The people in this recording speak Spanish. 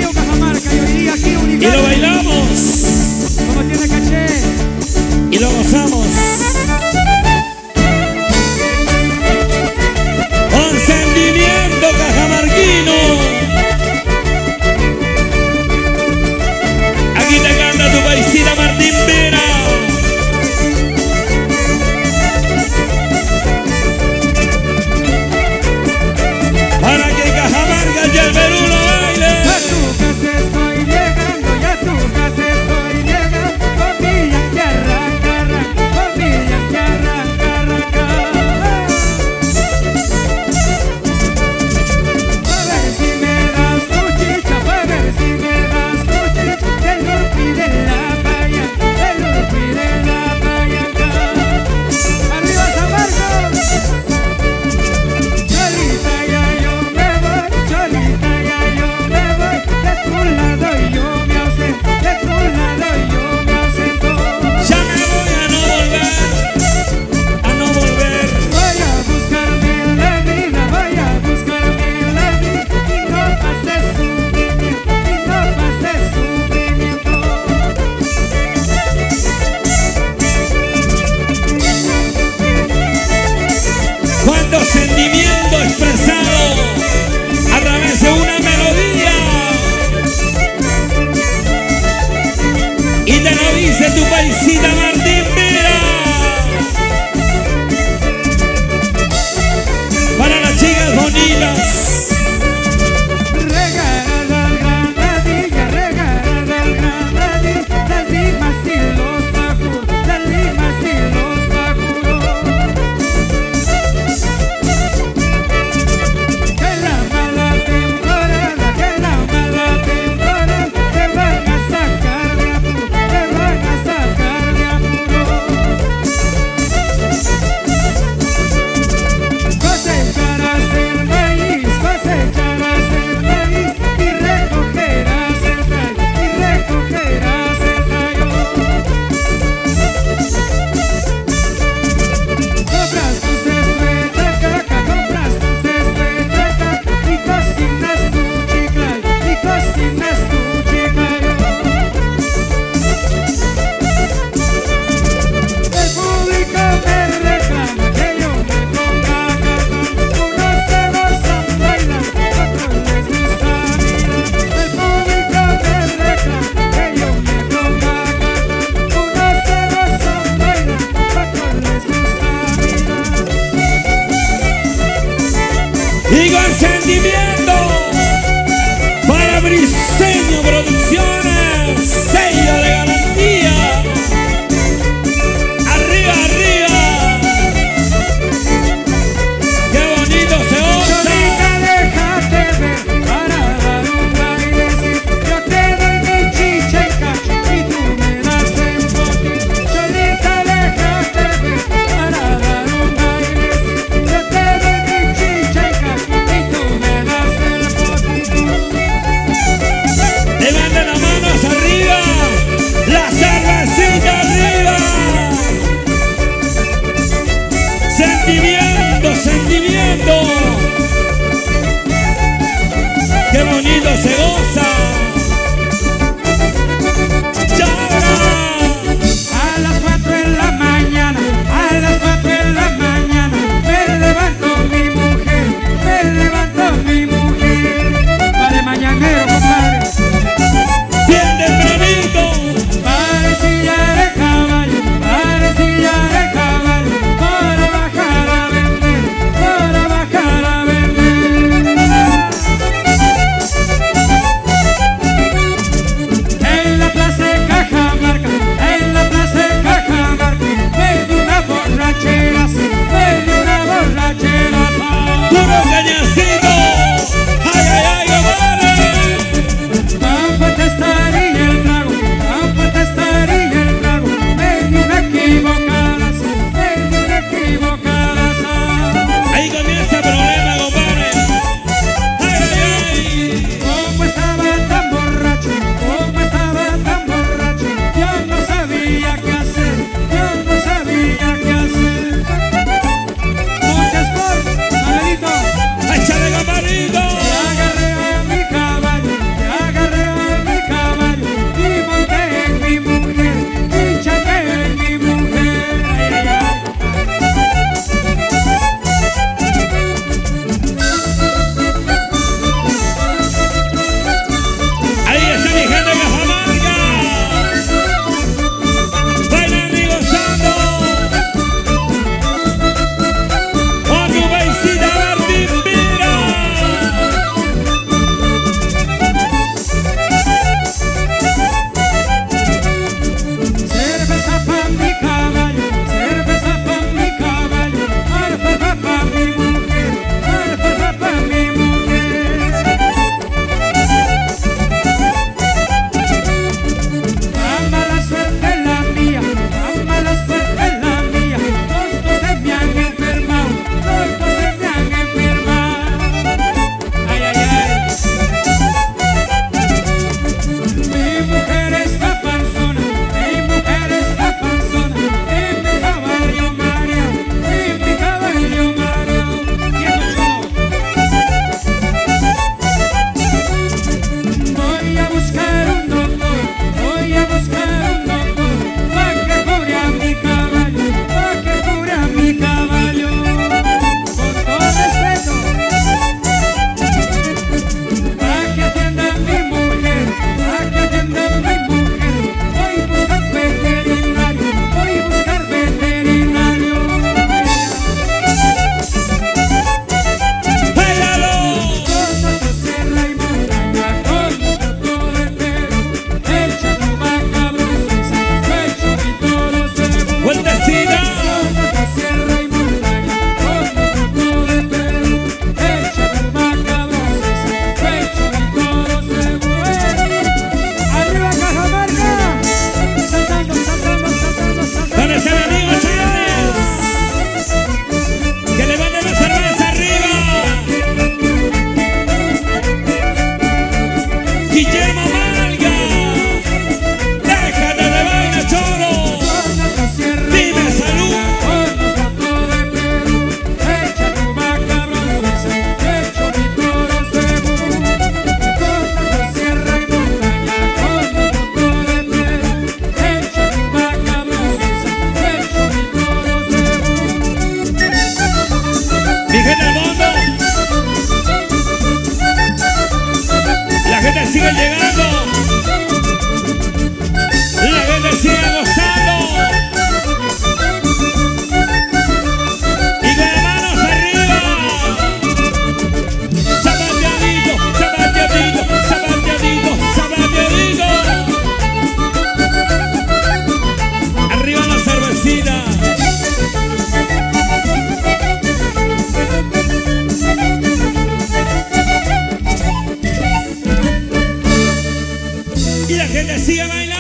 Río Cajamarca, yo diría aquí Y Universal. lo bailamos. Como tiene caché. Y lo gozamos. Con sentimiento cajamarquino. Aquí te canta tu paisita Martín Vera. Para que Cajamarca y el Perú lo baile. A tu casa estoy llegando, y a tu casa estoy llegando. Con mi yanqui arranca, arranca, con mi yanqui arranca, arranca. A ver si me das tu chicha, a ver si me das tu chicha. El urpi de la payanca, el urpi de la payanca. Arriba San Marcos. Cholita ya yo me voy, Cholita ya yo me voy. De tu lado yo me ausento, de tu lado yo me ausento. Ya me voy a no volver. A no volver. Voy a buscarme la vida, voy a buscarme la vida. Y no pases sufrimiento, y no pases sufrimiento. Cuánto sentimiento expresado a través de una melodía. Y te lo dice tu paisita Martín Vera. Para las chicas bonitas. Regalada al granadilla, regalada al granadilla. Las limas y los bajuros, las limas y los bajuros. Que la mala temporada, que la mala temporada. Te van a sacar de apuro, te van a sacar de apuro. Cosecharás el maíz, cosecharás el maíz. Y recogerás el tallo, y recogerás el tallo. Compras tu cesto de chacaca, compras tu cesto de chacaca. Y cocinas tu chiclayo, y cocinas tu chiclayo. El público me reclama que yo me ponga a cantar. Unos se gozan bailando, otros les gusta mirar. El público me reclama que yo me ponga a cantar. Unos se gozan bailando, otros les gusta mirar. Y con sentimiento para Briseño Producciones, sello de garantía. Arriba, arriba. Qué bonito se goza. Cholita, déjate ver para dar un bailecito. Yo te doy mi chicha en cacho y tú me das el poquito. Cholita, déjate ver para dar un bailecito. Yo te doy mi chicha en cacho y tú me das el poquito. Levanten las manos arriba. La cervecita arriba. Sentimiento, sentimiento. Qué bonito se goza. Chabra. A las 4 de la mañana, a las 4 de la mañana, me levanto mi mujer, me levanto mi mujer. Vale mañanero, compadre. Bien tempranito. Parecilla de caballo, parecilla de caballo. Para bajar a vender, para bajar a vender. sigue llegando. La gente sigue gozando. Y con las manos arriba. Zapateadito, zapateadito, zapateadito, zapateadito. Arriba la cervecita. Y la gente sigue bailando.